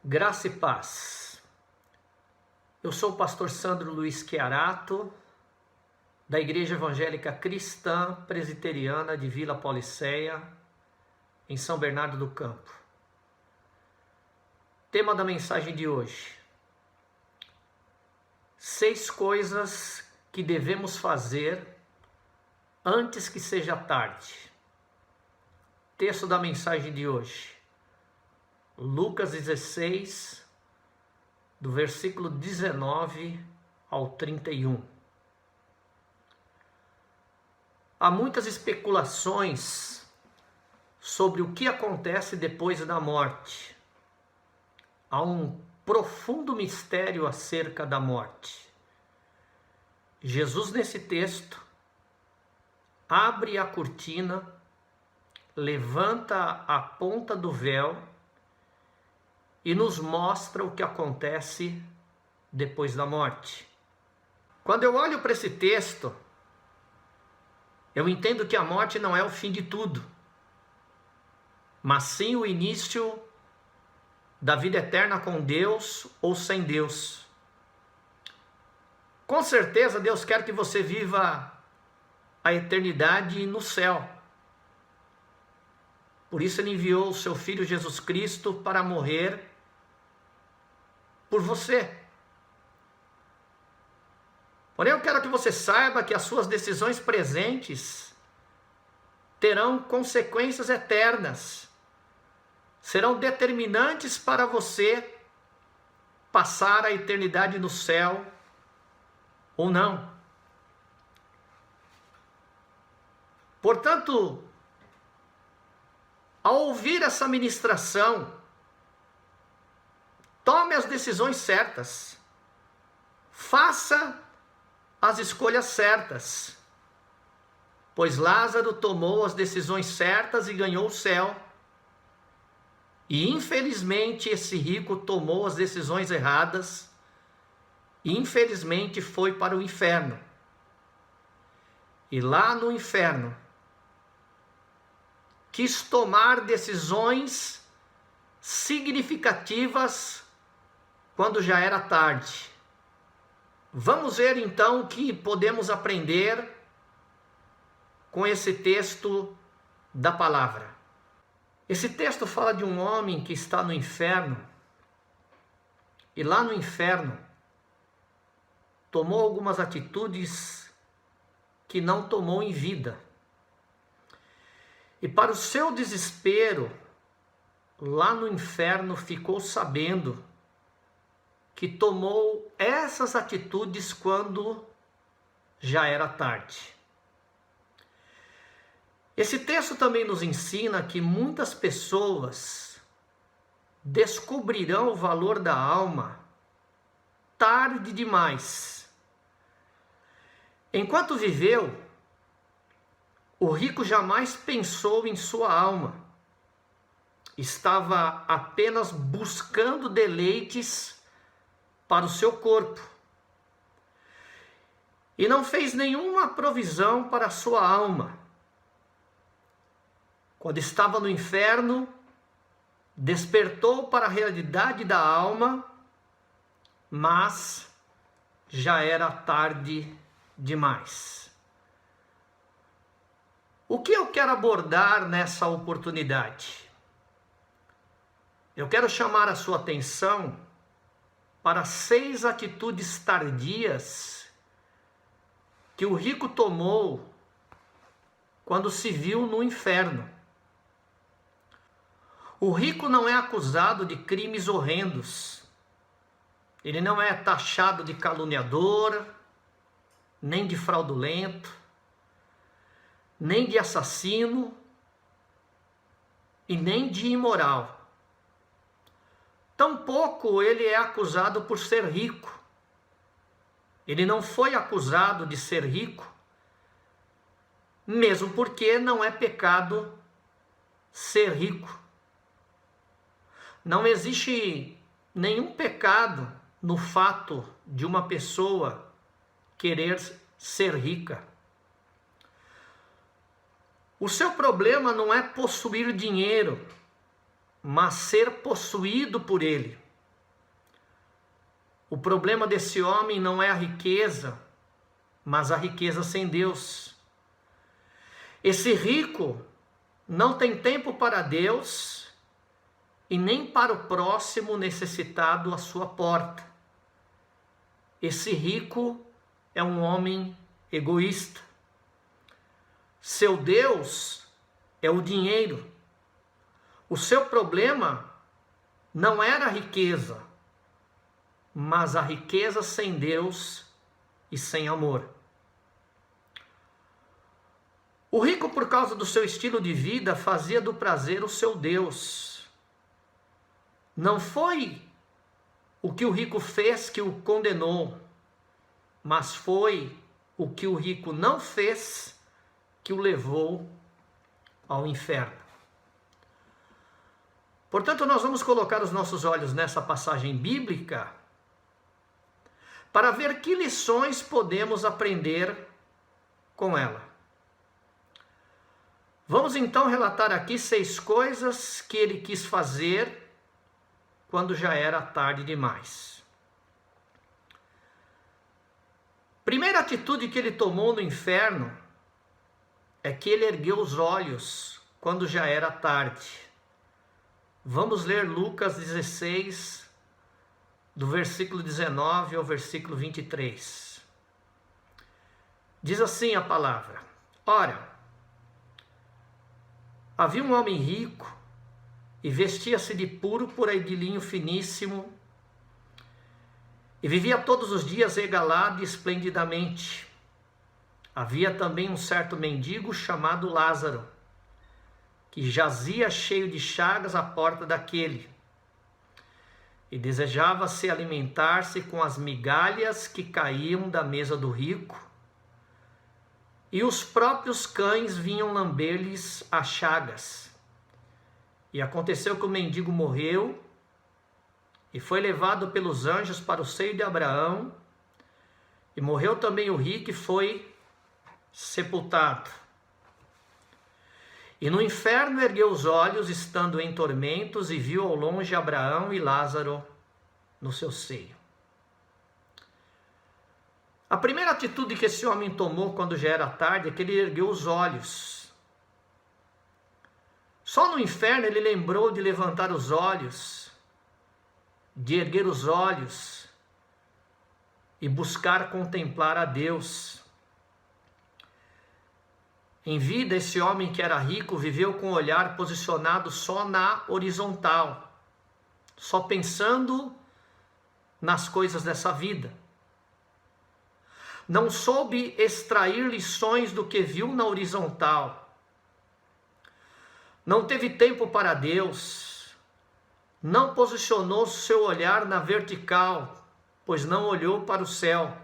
Graça e paz. Eu sou o pastor Sandro Luiz Chiarato, da Igreja Evangélica Cristã Presbiteriana de Vila Pauliceia, em São Bernardo do Campo. Tema da mensagem de hoje: 6 coisas que devemos fazer antes que seja tarde. Texto da mensagem de hoje: Lucas 16, do versículo 19 ao 31. Há muitas especulações sobre o que acontece depois da morte. Há um profundo mistério acerca da morte. Jesus, nesse texto, abre a cortina, levanta a ponta do véu e nos mostra o que acontece depois da morte. Quando eu olho para esse texto, eu entendo que a morte não é o fim de tudo, mas sim o início da vida eterna com Deus ou sem Deus. Com certeza Deus quer que você viva a eternidade no céu. Por isso Ele enviou o seu Filho Jesus Cristo para morrer por você. Porém, eu quero que você saiba que as suas decisões presentes terão consequências eternas. Serão determinantes para você passar a eternidade no céu ou não. Portanto, ao ouvir essa ministração, tome as decisões certas. Faça as escolhas certas. Pois Lázaro tomou as decisões certas e ganhou o céu. E infelizmente esse rico tomou as decisões erradas e infelizmente foi para o inferno. E lá no inferno quis tomar decisões significativas quando já era tarde. Vamos ver então o que podemos aprender com esse texto da palavra. Esse texto fala de um homem que está no inferno, e lá no inferno tomou algumas atitudes que não tomou em vida. E para o seu desespero, lá no inferno ficou sabendo que tomou essas atitudes quando já era tarde. Esse texto também nos ensina que muitas pessoas descobrirão o valor da alma tarde demais. Enquanto viveu, o rico jamais pensou em sua alma. Estava apenas buscando deleites para o seu corpo. E não fez nenhuma provisão para a sua alma. Quando estava no inferno, despertou para a realidade da alma, mas já era tarde demais. O que eu quero abordar nessa oportunidade? Eu quero chamar a sua atenção para 6 atitudes tardias que o rico tomou quando se viu no inferno. O rico não é acusado de crimes horrendos. Ele não é taxado de caluniador, nem de fraudulento, nem de assassino e nem de imoral. Tampouco ele é acusado por ser rico. Ele não foi acusado de ser rico, mesmo porque não é pecado ser rico. Não existe nenhum pecado no fato de uma pessoa querer ser rica. O seu problema não é possuir dinheiro, mas ser possuído por ele. O problema desse homem não é a riqueza, mas a riqueza sem Deus. Esse rico não tem tempo para Deus e nem para o próximo necessitado à sua porta. Esse rico é um homem egoísta. Seu Deus é o dinheiro. O seu problema não era a riqueza, mas a riqueza sem Deus e sem amor. O rico, por causa do seu estilo de vida, fazia do prazer o seu Deus. Não foi o que o rico fez que o condenou, mas foi o que o rico não fez que o levou ao inferno. Portanto, nós vamos colocar os nossos olhos nessa passagem bíblica para ver que lições podemos aprender com ela. Vamos então relatar aqui 6 coisas que ele quis fazer quando já era tarde demais. Primeira atitude que ele tomou no inferno é que ele ergueu os olhos quando já era tarde. Vamos ler Lucas 16, do versículo 19 ao versículo 23. Diz assim a palavra: Ora, havia um homem rico e vestia-se de púrpura e de linho finíssimo e vivia todos os dias regalado e esplendidamente. Havia também um certo mendigo chamado Lázaro, que jazia cheio de chagas à porta daquele, e desejava se alimentar-se com as migalhas que caíam da mesa do rico, e os próprios cães vinham lamber-lhes as chagas. E aconteceu que o mendigo morreu e foi levado pelos anjos para o seio de Abraão, e morreu também o rico e foi sepultado. E no inferno ergueu os olhos, estando em tormentos, e viu ao longe Abraão e Lázaro no seu seio. A primeira atitude que esse homem tomou quando já era tarde é que ele ergueu os olhos. Só no inferno ele lembrou de levantar os olhos, de erguer os olhos e buscar contemplar a Deus. Em vida, esse homem que era rico viveu com o olhar posicionado só na horizontal, só pensando nas coisas dessa vida. Não soube extrair lições do que viu na horizontal. Não teve tempo para Deus. Não posicionou seu olhar na vertical, pois não olhou para o céu.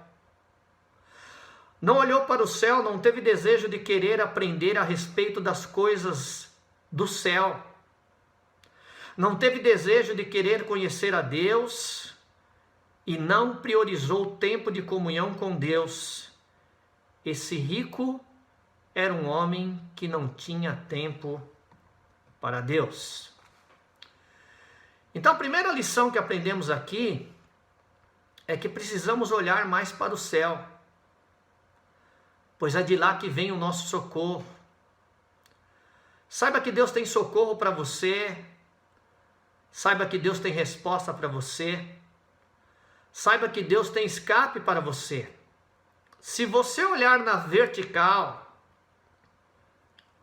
Não olhou para o céu, não teve desejo de querer aprender a respeito das coisas do céu. Não teve desejo de querer conhecer a Deus e não priorizou o tempo de comunhão com Deus. Esse rico era um homem que não tinha tempo para Deus. Então, a primeira lição que aprendemos aqui é que precisamos olhar mais para o céu, pois é de lá que vem o nosso socorro. Saiba que Deus tem socorro para você. Saiba que Deus tem resposta para você. Saiba que Deus tem escape para você. Se você olhar na vertical,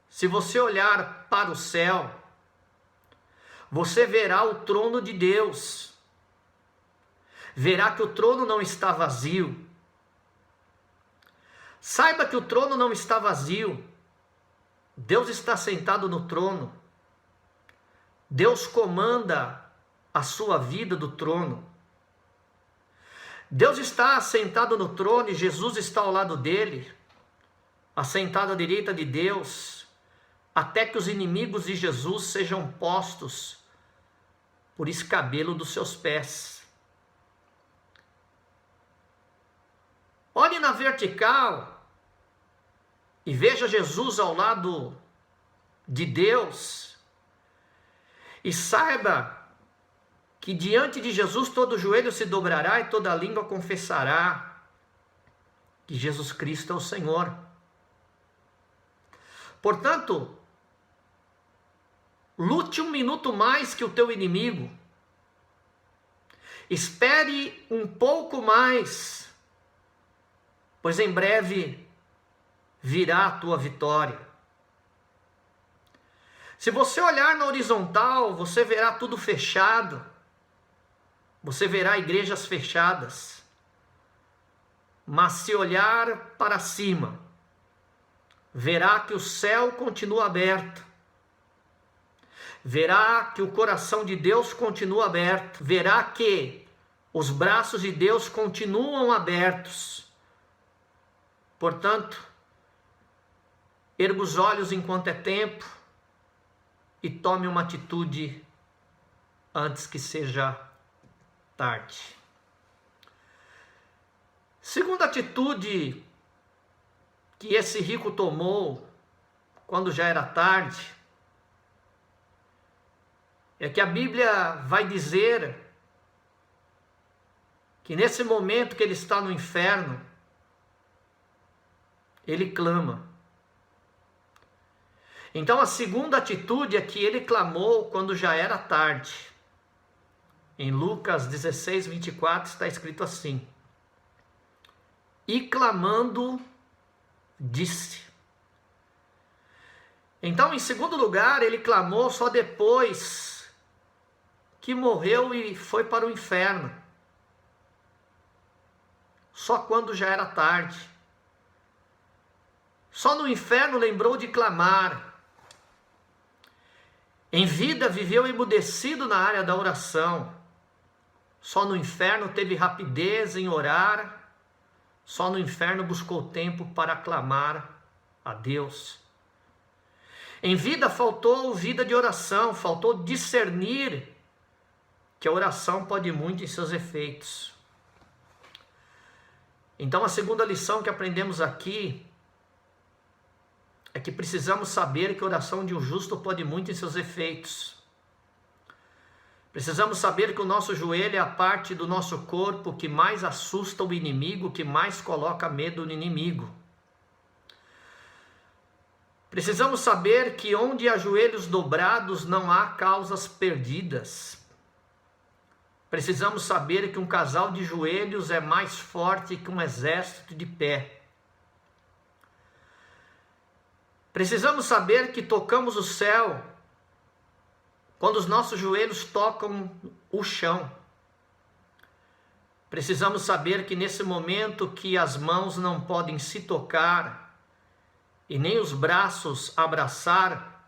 se você olhar para o céu, você verá o trono de Deus. Verá que o trono não está vazio. Saiba que o trono não está vazio. Deus está sentado no trono. Deus comanda a sua vida do trono. Deus está assentado no trono e Jesus está ao lado dele, assentado à direita de Deus, até que os inimigos de Jesus sejam postos por escabelo dos seus pés. Olhe na vertical e veja Jesus ao lado de Deus e saiba que diante de Jesus todo joelho se dobrará e toda língua confessará que Jesus Cristo é o Senhor. Portanto, lute 1 minuto mais que o teu inimigo. Espere um pouco mais, pois em breve virá a tua vitória. Se você olhar na horizontal, você verá tudo fechado. Você verá igrejas fechadas. Mas se olhar para cima, verá que o céu continua aberto. Verá que o coração de Deus continua aberto. Verá que os braços de Deus continuam abertos. Portanto, erga os olhos enquanto é tempo e tome uma atitude antes que seja tarde. Segunda atitude que esse rico tomou quando já era tarde, é que a Bíblia vai dizer que nesse momento que ele está no inferno, ele clama. Então a segunda atitude é que ele clamou quando já era tarde. Em Lucas 16, 24 está escrito assim: e clamando, disse. Então, em segundo lugar, ele clamou só depois que morreu e foi para o inferno. Só quando já era tarde. Só no inferno lembrou de clamar. Em vida viveu emudecido na área da oração. Só no inferno teve rapidez em orar. Só no inferno buscou tempo para clamar a Deus. Em vida faltou vida de oração, faltou discernir que a oração pode muito em seus efeitos. Então a segunda lição que aprendemos aqui é que precisamos saber que a oração de um justo pode muito em seus efeitos. Precisamos saber que o nosso joelho é a parte do nosso corpo que mais assusta o inimigo, que mais coloca medo no inimigo. Precisamos saber que onde há joelhos dobrados não há causas perdidas. Precisamos saber que um casal de joelhos é mais forte que um exército de pé. Precisamos saber que tocamos o céu quando os nossos joelhos tocam o chão. Precisamos saber que nesse momento que as mãos não podem se tocar e nem os braços abraçar,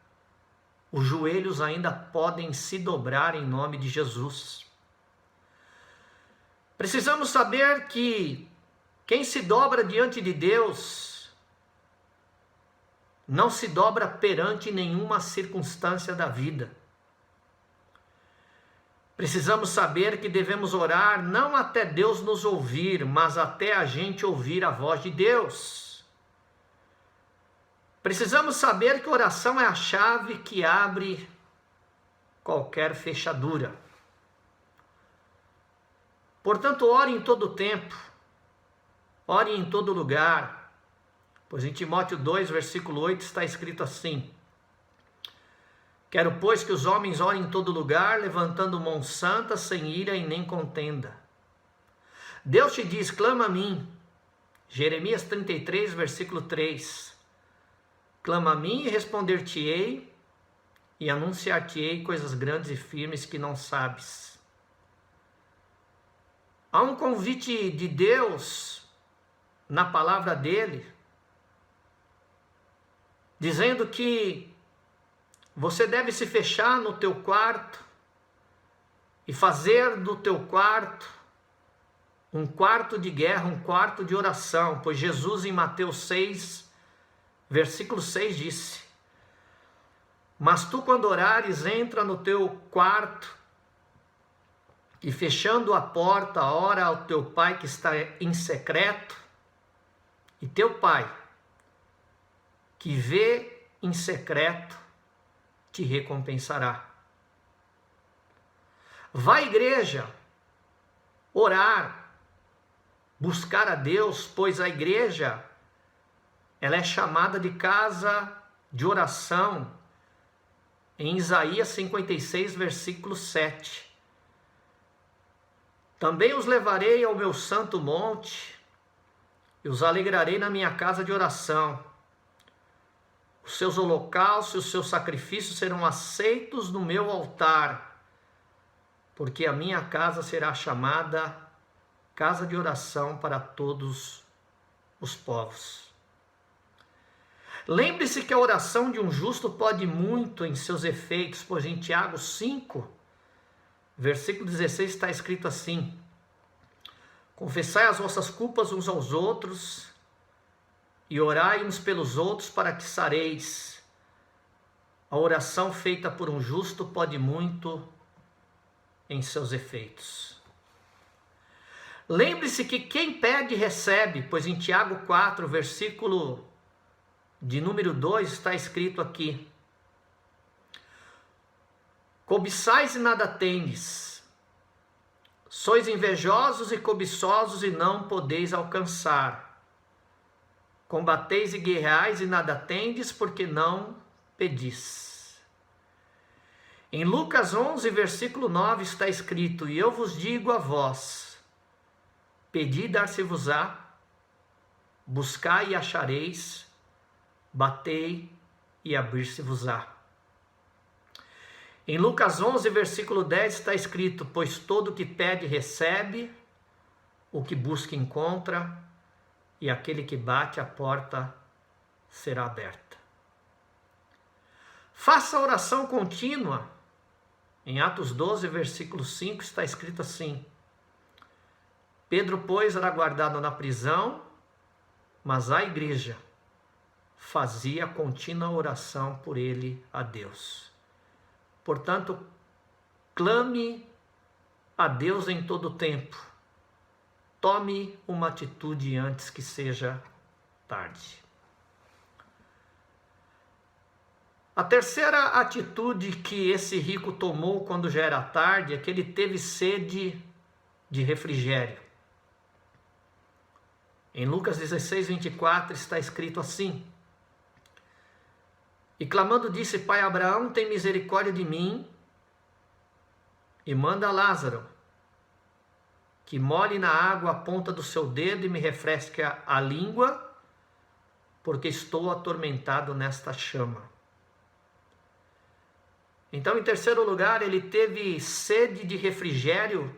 os joelhos ainda podem se dobrar em nome de Jesus. Precisamos saber que quem se dobra diante de Deus não se dobra perante nenhuma circunstância da vida. Precisamos saber que devemos orar não até Deus nos ouvir, mas até a gente ouvir a voz de Deus. Precisamos saber que oração é a chave que abre qualquer fechadura. Portanto, ore em todo tempo, ore em todo lugar, pois em Timóteo 2, versículo 8 está escrito assim: quero, pois, que os homens orem em todo lugar, levantando mão santa, sem ira e nem contenda. Deus te diz, clama a mim. Jeremias 33, versículo 3. Clama a mim e responder-te-ei, e anunciar-te-ei coisas grandes e firmes que não sabes. Há um convite de Deus na palavra dele, dizendo que você deve se fechar no teu quarto e fazer do teu quarto um quarto de guerra, um quarto de oração, pois Jesus em Mateus 6, versículo 6 disse: mas tu quando orares, entra no teu quarto e fechando a porta, ora ao teu pai que está em secreto, e teu pai que vê em secreto te recompensará. Vá à igreja, orar, buscar a Deus, pois a igreja, ela é chamada de casa de oração, em Isaías 56, versículo 7. Também os levarei ao meu santo monte, e os alegrarei na minha casa de oração. Os seus holocaustos e os seus sacrifícios serão aceitos no meu altar, porque a minha casa será chamada casa de oração para todos os povos. Lembre-se que a oração de um justo pode muito em seus efeitos, pois em Tiago 5, versículo 16 está escrito assim: confessai as vossas culpas uns aos outros e orai uns pelos outros para que sareis. A oração feita por um justo pode muito em seus efeitos. Lembre-se que quem pede recebe, pois em Tiago 4, versículo de número 2 está escrito aqui: cobiçais e nada tendes, sois invejosos e cobiçosos e não podeis alcançar, combateis e guerreais e nada tendes, porque não pedis. Em Lucas 11, versículo 9 está escrito: e eu vos digo a vós, pedi e dar-se-vos-á, buscai e achareis, batei e abrir-se-vos-á. Em Lucas 11, versículo 10 está escrito: pois todo o que pede recebe, o que busca encontra, e aquele que bate a porta será aberta. Faça a oração contínua. Em Atos 12, versículo 5 está escrito assim: Pedro, pois, era guardado na prisão, mas a igreja fazia contínua oração por ele a Deus. Portanto, clame a Deus em todo o tempo. Tome uma atitude antes que seja tarde. A terceira atitude que esse rico tomou quando já era tarde é que ele teve sede de refrigério. Em Lucas 16, 24 está escrito assim: e clamando disse: Pai Abraão, tem misericórdia de mim e manda Lázaro que molhe na água a ponta do seu dedo e me refresque a língua, porque estou atormentado nesta chama. Então, em terceiro lugar, ele teve sede de refrigério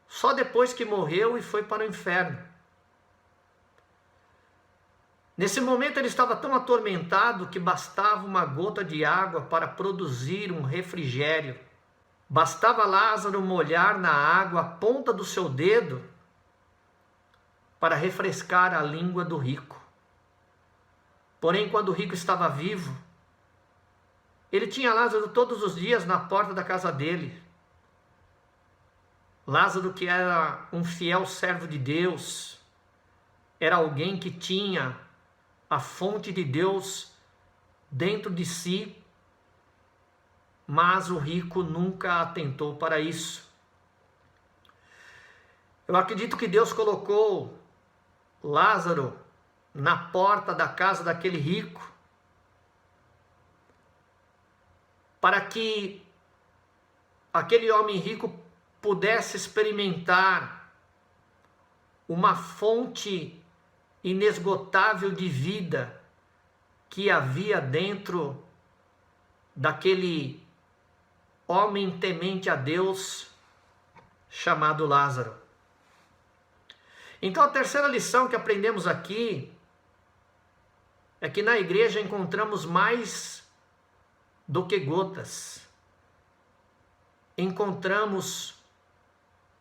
só depois que morreu e foi para o inferno. Nesse momento ele estava tão atormentado que bastava uma gota de água para produzir um refrigério. Bastava Lázaro molhar na água a ponta do seu dedo para refrescar a língua do rico. Porém, quando o rico estava vivo, ele tinha Lázaro todos os dias na porta da casa dele. Lázaro, que era um fiel servo de Deus, era alguém que tinha a fonte de Deus dentro de si, mas o rico nunca atentou para isso. Eu acredito que Deus colocou Lázaro na porta da casa daquele rico para que aquele homem rico pudesse experimentar uma fonte inesgotável de vida que havia dentro daquele homem temente a Deus chamado Lázaro. Então a terceira lição que aprendemos aqui é que na igreja encontramos mais do que gotas. Encontramos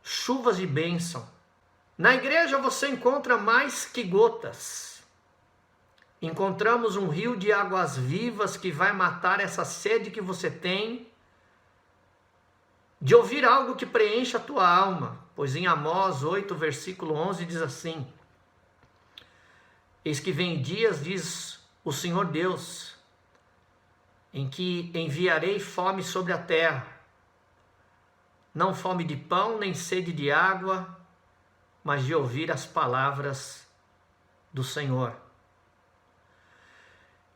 chuvas de bênção. Na igreja você encontra mais que gotas. Encontramos um rio de águas vivas que vai matar essa sede que você tem de ouvir algo que preencha a tua alma. Pois em Amós 8, versículo 11 diz assim: eis que vem dias, diz o Senhor Deus, em que enviarei fome sobre a terra, não fome de pão, nem sede de água, mas de ouvir as palavras do Senhor.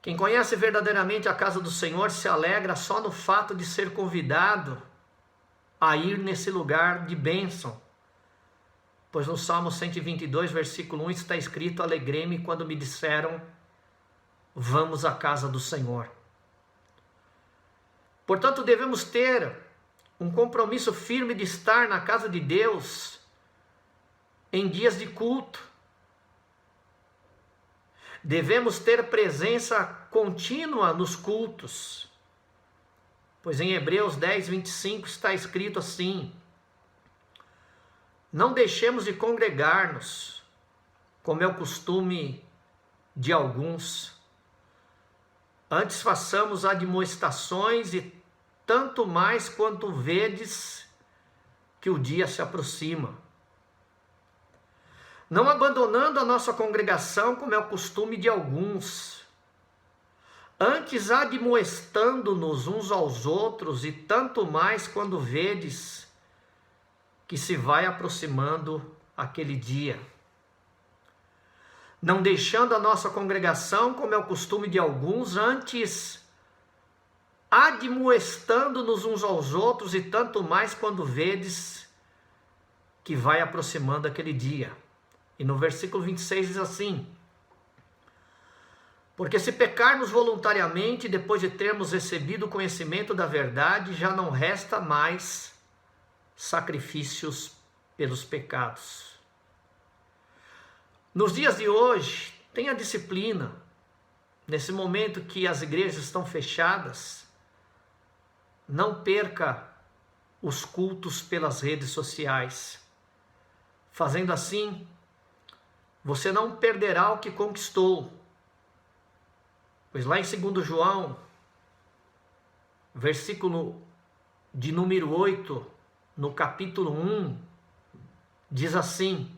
Quem conhece verdadeiramente a casa do Senhor se alegra só no fato de ser convidado a ir nesse lugar de bênção. Pois no Salmo 122, versículo 1 está escrito: alegrei-me quando me disseram, vamos à casa do Senhor. Portanto, devemos ter um compromisso firme de estar na casa de Deus em dias de culto. Devemos ter presença contínua nos cultos. Pois em Hebreus 10, 25 está escrito assim: não deixemos de congregar-nos, como é o costume de alguns. Antes façamos admoestações, e tanto mais quanto vedes que o dia se aproxima. Não abandonando a nossa congregação, como é o costume de alguns. Antes admoestando-nos uns aos outros, e tanto mais quando vedes que se vai aproximando aquele dia. Não deixando a nossa congregação, como é o costume de alguns, antes admoestando-nos uns aos outros, e tanto mais quando vedes que vai aproximando aquele dia. E no versículo 26 diz assim: porque se pecarmos voluntariamente, depois de termos recebido o conhecimento da verdade, já não resta mais sacrifícios pelos pecados. Nos dias de hoje, tenha disciplina. Nesse momento que as igrejas estão fechadas, não perca os cultos pelas redes sociais. Fazendo assim, você não perderá o que conquistou. Pois lá em 2 João, versículo de número 8, no capítulo 1, diz assim: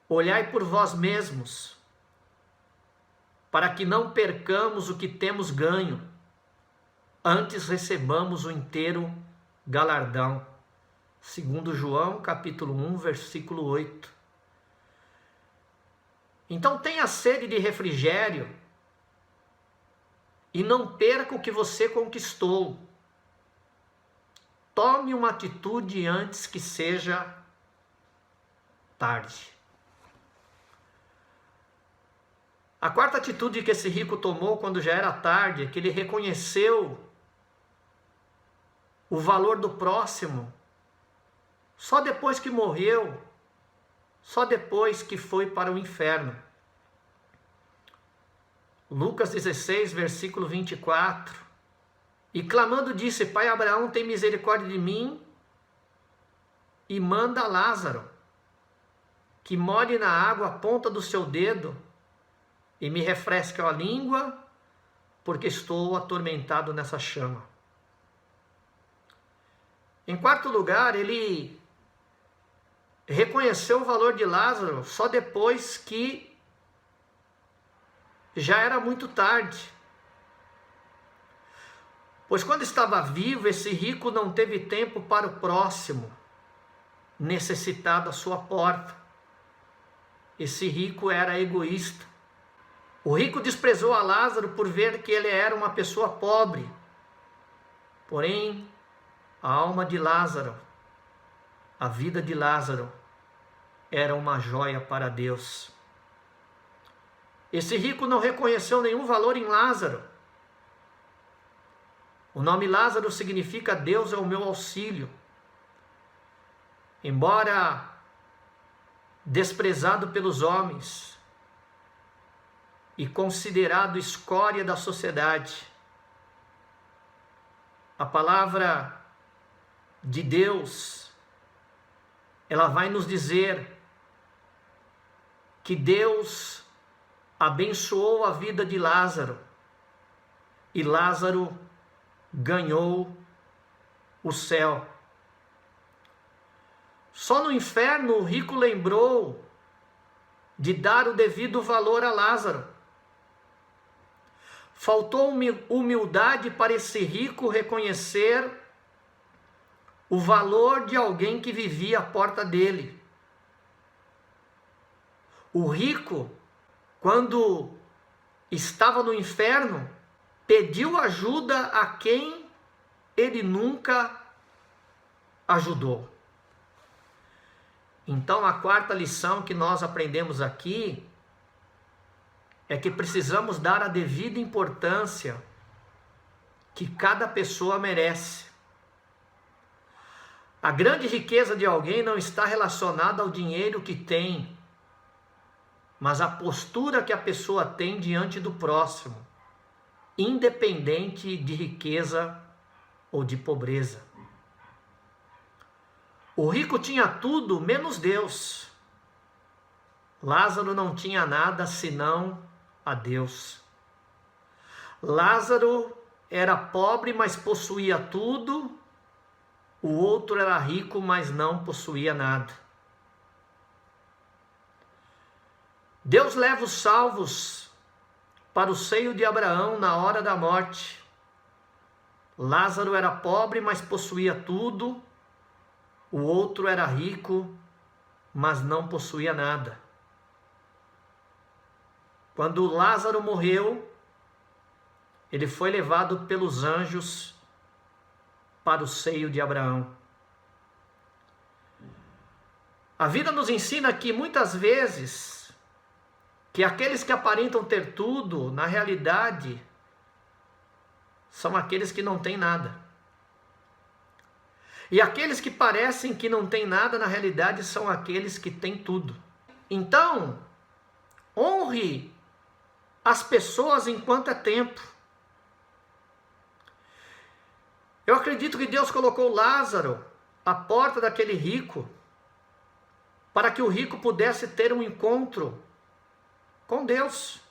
olhai por vós mesmos, para que não percamos o que temos ganho, antes recebamos o inteiro galardão. 2 João, capítulo 1, versículo 8. Então tenha sede de refrigério e não perca o que você conquistou. Tome uma atitude antes que seja tarde. A quarta atitude que esse rico tomou quando já era tarde é que ele reconheceu o valor do próximo só depois que morreu, só depois que foi para o inferno. Lucas 16, versículo 24. E clamando disse: Pai Abraão, tem misericórdia de mim e manda Lázaro, que molhe na água a ponta do seu dedo e me refresque a língua, porque estou atormentado nessa chama. Em quarto lugar, ele reconheceu o valor de Lázaro só depois que já era muito tarde. Pois quando estava vivo, esse rico não teve tempo para o próximo, necessitado à sua porta. Esse rico era egoísta. O rico desprezou a Lázaro por ver que ele era uma pessoa pobre. Porém, a alma de Lázaro, a vida de Lázaro, era uma joia para Deus. Esse rico não reconheceu nenhum valor em Lázaro. O nome Lázaro significa Deus é o meu auxílio. Embora desprezado pelos homens e considerado escória da sociedade, a palavra de Deus, ela vai nos dizer que Deus abençoou a vida de Lázaro e Lázaro ganhou o céu. Só no inferno o rico lembrou de dar o devido valor a Lázaro. Faltou humildade para esse rico reconhecer o valor de alguém que vivia à porta dele. O rico, quando estava no inferno, pediu ajuda a quem ele nunca ajudou. Então, a quarta lição que nós aprendemos aqui é que precisamos dar a devida importância que cada pessoa merece. A grande riqueza de alguém não está relacionada ao dinheiro que tem, mas à postura que a pessoa tem diante do próximo, independente de riqueza ou de pobreza. O rico tinha tudo menos Deus. Lázaro não tinha nada senão a Deus. Lázaro era pobre, mas possuía tudo. O outro era rico, mas não possuía nada. Deus leva os salvos para o seio de Abraão na hora da morte. Lázaro era pobre, mas possuía tudo. O outro era rico, mas não possuía nada. Quando Lázaro morreu, ele foi levado pelos anjos para o seio de Abraão. A vida nos ensina que muitas vezes, que aqueles que aparentam ter tudo, na realidade, são aqueles que não têm nada. E aqueles que parecem que não têm nada, na realidade, são aqueles que têm tudo. Então, honre as pessoas enquanto é tempo. Eu acredito que Deus colocou Lázaro à porta daquele rico, para que o rico pudesse ter um encontro com Deus.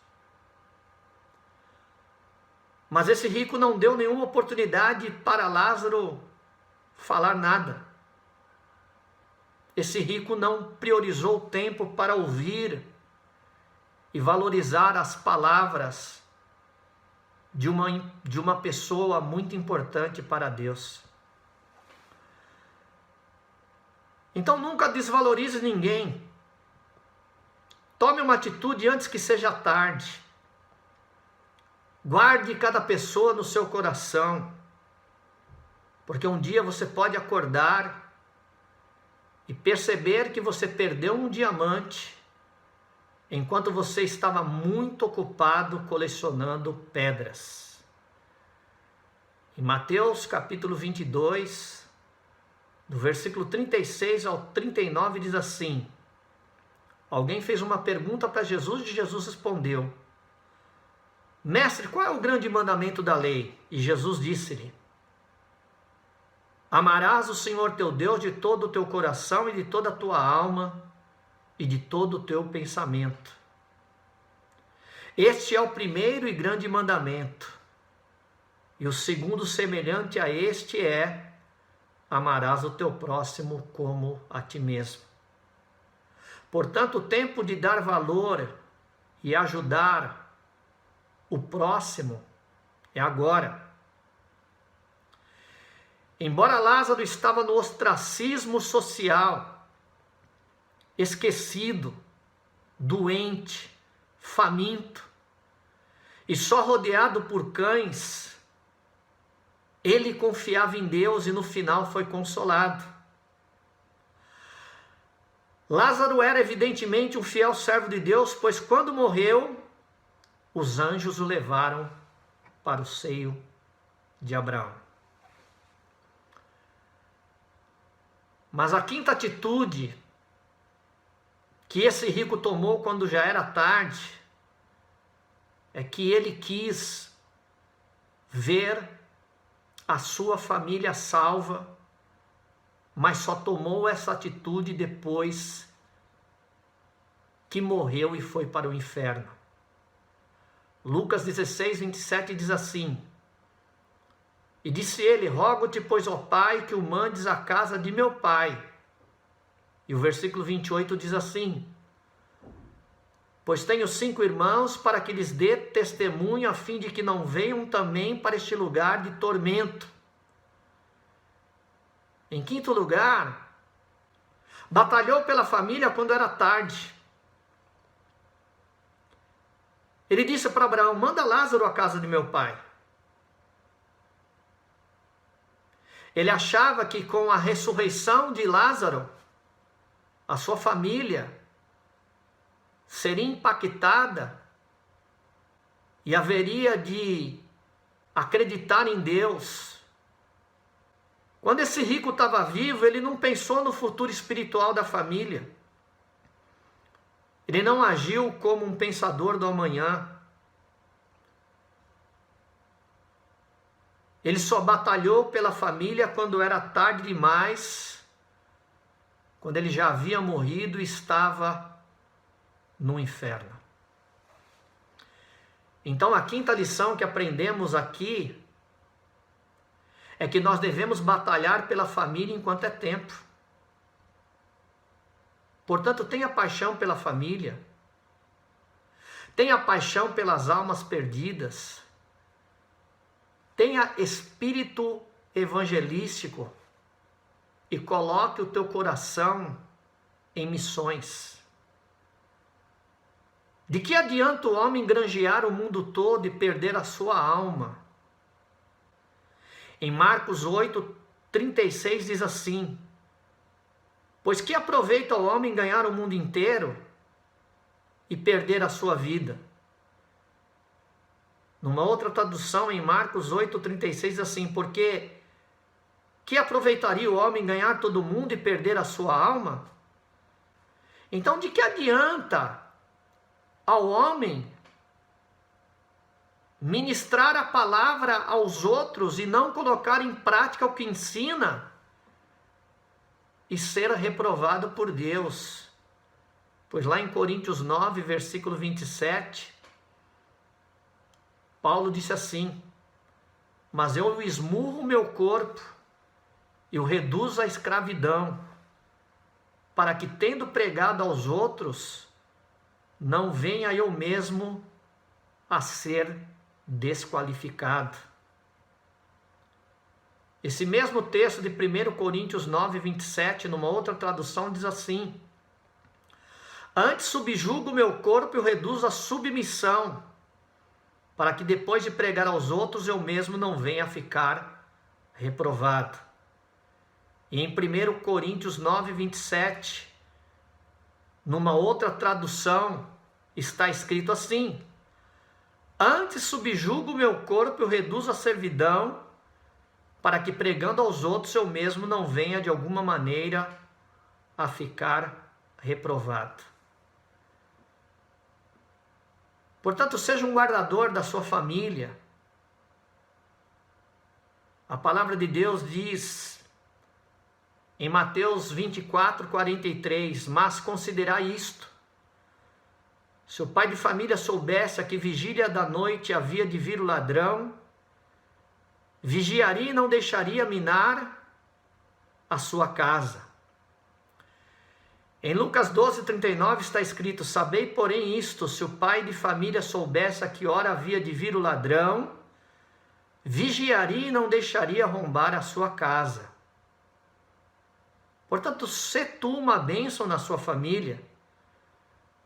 Mas esse rico não deu nenhuma oportunidade para Lázaro falar nada. Esse rico não priorizou o tempo para ouvir e valorizar as palavras de uma pessoa muito importante para Deus. Então nunca desvalorize ninguém. Tome uma atitude antes que seja tarde. Guarde cada pessoa no seu coração, porque um dia você pode acordar e perceber que você perdeu um diamante enquanto você estava muito ocupado colecionando pedras. Em Mateus capítulo 22, do versículo 36 ao 39 diz assim: alguém fez uma pergunta para Jesus e Jesus respondeu: Mestre, qual é o grande mandamento da lei? E Jesus disse-lhe: amarás o Senhor teu Deus de todo o teu coração e de toda a tua alma e de todo o teu pensamento. Este é o primeiro e grande mandamento. E o segundo semelhante a este é: amarás o teu próximo como a ti mesmo. Portanto, o tempo de dar valor e ajudar o próximo é agora. Embora Lázaro estava no ostracismo social, esquecido, doente, faminto e só rodeado por cães, ele confiava em Deus e no final foi consolado. Lázaro era evidentemente um fiel servo de Deus, pois quando morreu, os anjos o levaram para o seio de Abraão. Mas a quinta atitude que esse rico tomou quando já era tarde é que ele quis ver a sua família salva, mas só tomou essa atitude depois que morreu e foi para o inferno. Lucas 16, 27 diz assim: e disse ele: rogo-te, pois, ó Pai, que o mandes à casa de meu pai. E o versículo 28 diz assim: pois tenho 5 irmãos, para que lhes dê testemunho, a fim de que não venham também para este lugar de tormento. Em quinto lugar, batalhou pela família quando era tarde. Ele disse para Abraão: manda Lázaro à casa de meu pai. Ele achava que com a ressurreição de Lázaro, a sua família seria impactada e haveria de acreditar em Deus. Quando esse rico estava vivo, ele não pensou no futuro espiritual da família. Ele não agiu como um pensador do amanhã. Ele só batalhou pela família quando era tarde demais, quando ele já havia morrido e estava no inferno. Então a quinta lição que aprendemos aqui é que nós devemos batalhar pela família enquanto é tempo. Portanto, tenha paixão pela família, tenha paixão pelas almas perdidas, tenha espírito evangelístico e coloque o teu coração em missões. De que adianta o homem granjear o mundo todo e perder a sua alma? Em Marcos 8:36 diz assim: pois que aproveita o homem ganhar o mundo inteiro e perder a sua vida? Numa outra tradução, em Marcos 8:36 diz assim: porque que aproveitaria o homem ganhar todo mundo e perder a sua alma? Então, de que adianta ao homem ministrar a palavra aos outros e não colocar em prática o que ensina e ser reprovado por Deus? Pois lá em Coríntios 9, versículo 27, Paulo disse assim: mas eu esmurro o meu corpo e o reduzo à escravidão, para que, tendo pregado aos outros, não venha eu mesmo a ser desqualificado. Esse mesmo texto de 1 Coríntios 9, 27, numa outra tradução, diz assim: antes subjugo o meu corpo e o reduzo à submissão, para que depois de pregar aos outros eu mesmo não venha a ficar reprovado. E em 1 Coríntios 9, 27, numa outra tradução, está escrito assim: antes subjugo o meu corpo e o reduzo à servidão, para que pregando aos outros eu mesmo não venha de alguma maneira a ficar reprovado. Portanto, seja um guardador da sua família. A palavra de Deus diz em Mateus 24, 43, mas considerai isto: se o pai de família soubesse a que vigília da noite havia de vir o ladrão, vigiaria e não deixaria minar a sua casa. Em Lucas 12, 39 está escrito: sabei, porém, isto, se o pai de família soubesse a que hora havia de vir o ladrão, vigiaria e não deixaria arrombar a sua casa. Portanto, sê tu uma bênção na sua família.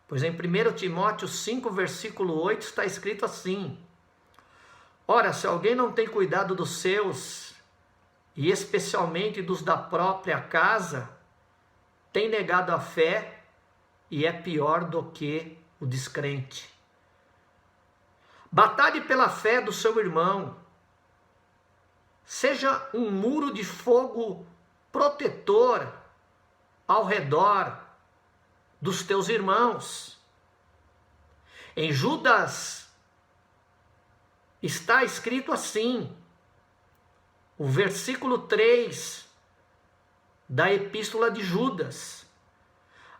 Pois em 1 Timóteo 5, versículo 8 está escrito assim: ora, se alguém não tem cuidado dos seus, e especialmente dos da própria casa, tem negado a fé e é pior do que o descrente. Batalhe pela fé do seu irmão. Seja um muro de fogo protetor ao redor dos teus irmãos. Em Judas está escrito assim, o versículo 3 da epístola de Judas: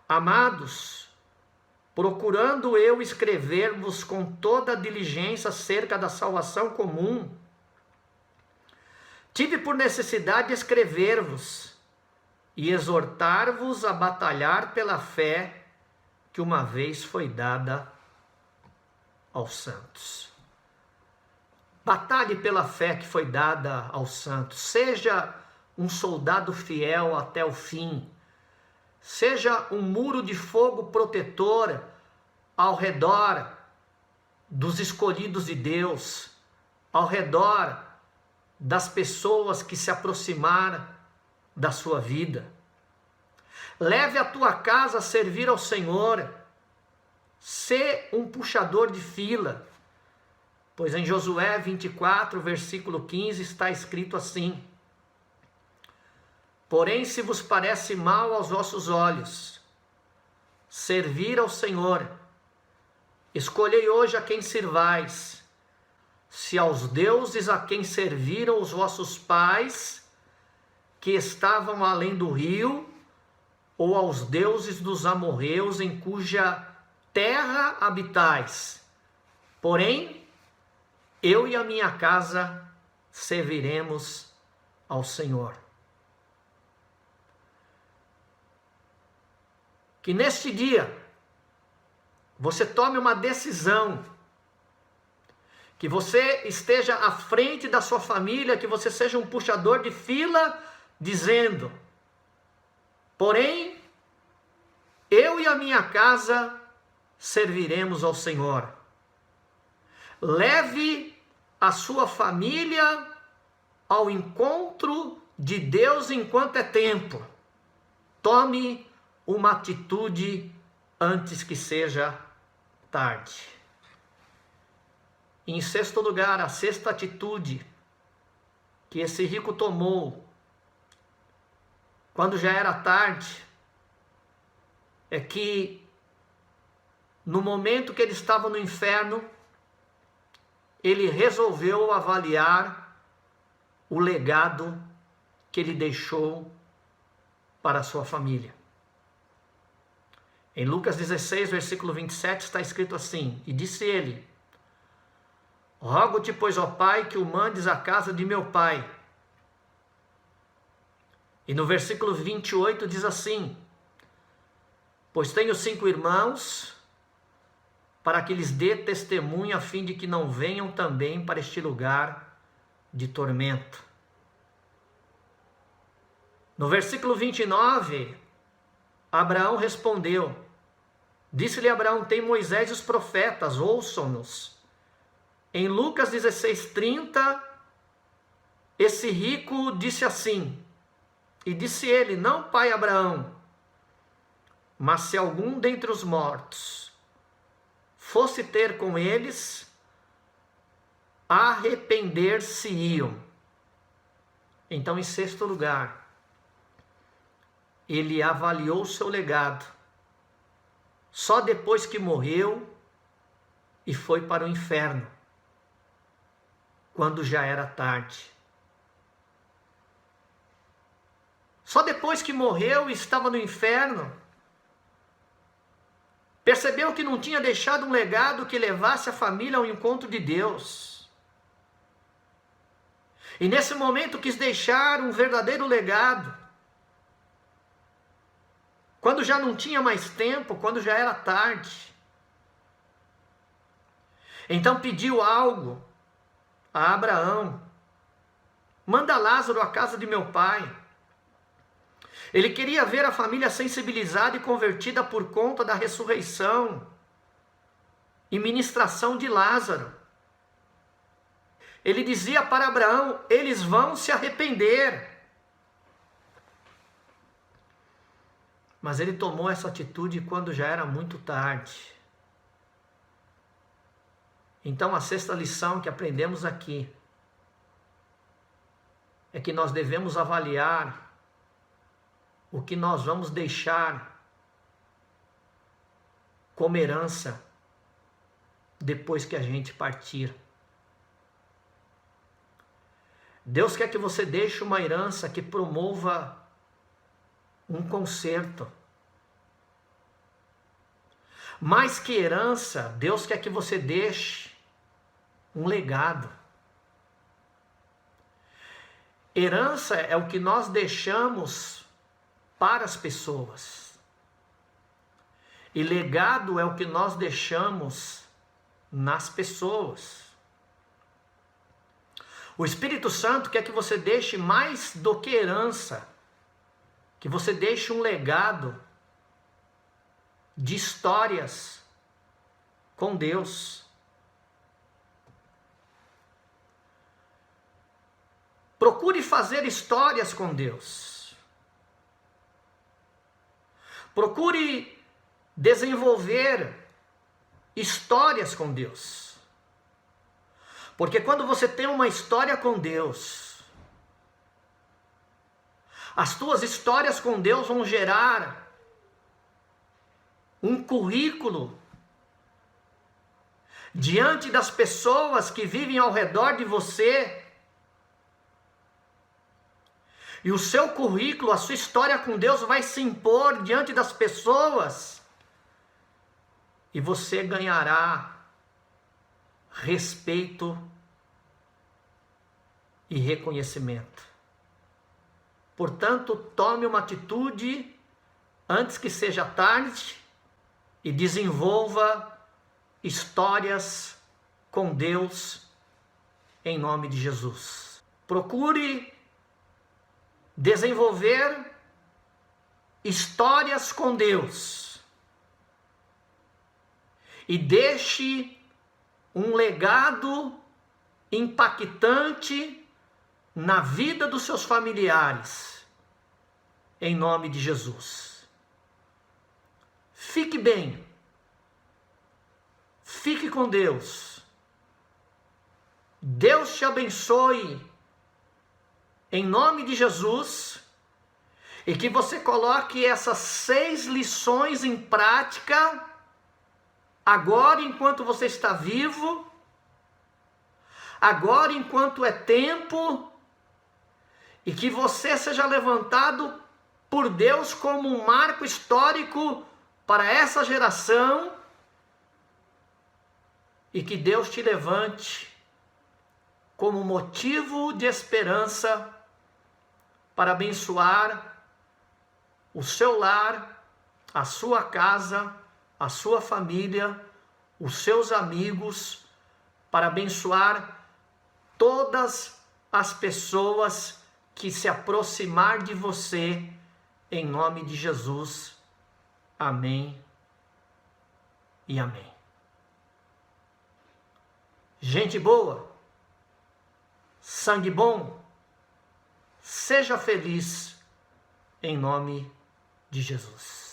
amados, procurando eu escrever-vos com toda a diligência acerca da salvação comum, tive por necessidade de escrever-vos e exortar-vos a batalhar pela fé que uma vez foi dada aos santos. Batalhe pela fé que foi dada aos santos. Seja um soldado fiel até o fim. Seja um muro de fogo protetor ao redor dos escolhidos de Deus, ao redor das pessoas que se aproximaram da sua vida. Leve a tua casa a servir ao Senhor. Sê um puxador de fila. Pois em Josué 24, versículo 15, está escrito assim: porém, se vos parece mal aos vossos olhos servir ao Senhor, escolhei hoje a quem sirvais, se aos deuses a quem serviram os vossos pais, que estavam além do rio, ou aos deuses dos amorreus, em cuja terra habitais. Porém, eu e a minha casa serviremos ao Senhor. Que neste dia você tome uma decisão, que você esteja à frente da sua família, que você seja um puxador de fila, dizendo: porém, eu e a minha casa serviremos ao Senhor. Leve a sua família ao encontro de Deus enquanto é tempo. Tome uma atitude antes que seja tarde. Em sexto lugar, a sexta atitude que esse rico tomou quando já era tarde, é que no momento que ele estava no inferno, ele resolveu avaliar o legado que ele deixou para a sua família. Em Lucas 16, versículo 27, está escrito assim: e disse ele: rogo-te, pois, ó Pai, que o mandes à casa de meu pai. E no versículo 28 diz assim: pois tenho 5 irmãos, para que lhes dê testemunho, a fim de que não venham também para este lugar de tormento. No versículo 29, Abraão respondeu, disse-lhe Abraão: tem Moisés e os profetas, ouçam-nos. Em Lucas 16:30, esse rico disse assim, e disse ele: não, pai Abraão, mas se algum dentre os mortos fosse ter com eles, arrepender-se-iam. Então, em sexto lugar, ele avaliou o seu legado só depois que morreu e foi para o inferno, quando já era tarde. Só depois que morreu e estava no inferno, percebeu que não tinha deixado um legado que levasse a família ao encontro de Deus. E nesse momento quis deixar um verdadeiro legado. Quando já não tinha mais tempo, quando já era tarde. Então pediu algo a Abraão: manda Lázaro à casa de meu pai. Ele queria ver a família sensibilizada e convertida por conta da ressurreição e ministração de Lázaro. Ele dizia para Abraão: eles vão se arrepender. Mas ele tomou essa atitude quando já era muito tarde. Então, a sexta lição que aprendemos aqui é que nós devemos avaliar o que nós vamos deixar como herança depois que a gente partir. Deus quer que você deixe uma herança que promova um conserto. Mais que herança, Deus quer que você deixe um legado. Herança é o que nós deixamos para as pessoas. E legado é o que nós deixamos nas pessoas. O Espírito Santo quer que você deixe mais do que herança, que você deixe um legado de histórias com Deus. Procure fazer histórias com Deus. Procure desenvolver histórias com Deus. Porque quando você tem uma história com Deus, as tuas histórias com Deus vão gerar um currículo diante das pessoas que vivem ao redor de você. E o seu currículo, a sua história com Deus vai se impor diante das pessoas. E você ganhará respeito e reconhecimento. Portanto, tome uma atitude antes que seja tarde e desenvolva histórias com Deus em nome de Jesus. Procure desenvolver histórias com Deus e deixe um legado impactante na vida dos seus familiares, em nome de Jesus. Fique bem, fique com Deus, Deus te abençoe, em nome de Jesus, e que você coloque essas 6 lições em prática, agora enquanto você está vivo, agora enquanto é tempo, e que você seja levantado por Deus como um marco histórico para essa geração, e que Deus te levante como motivo de esperança para abençoar o seu lar, a sua casa, a sua família, os seus amigos, para abençoar todas as pessoas que se aproximar de você, em nome de Jesus. Amém e amém. Gente boa, sangue bom, seja feliz em nome de Jesus.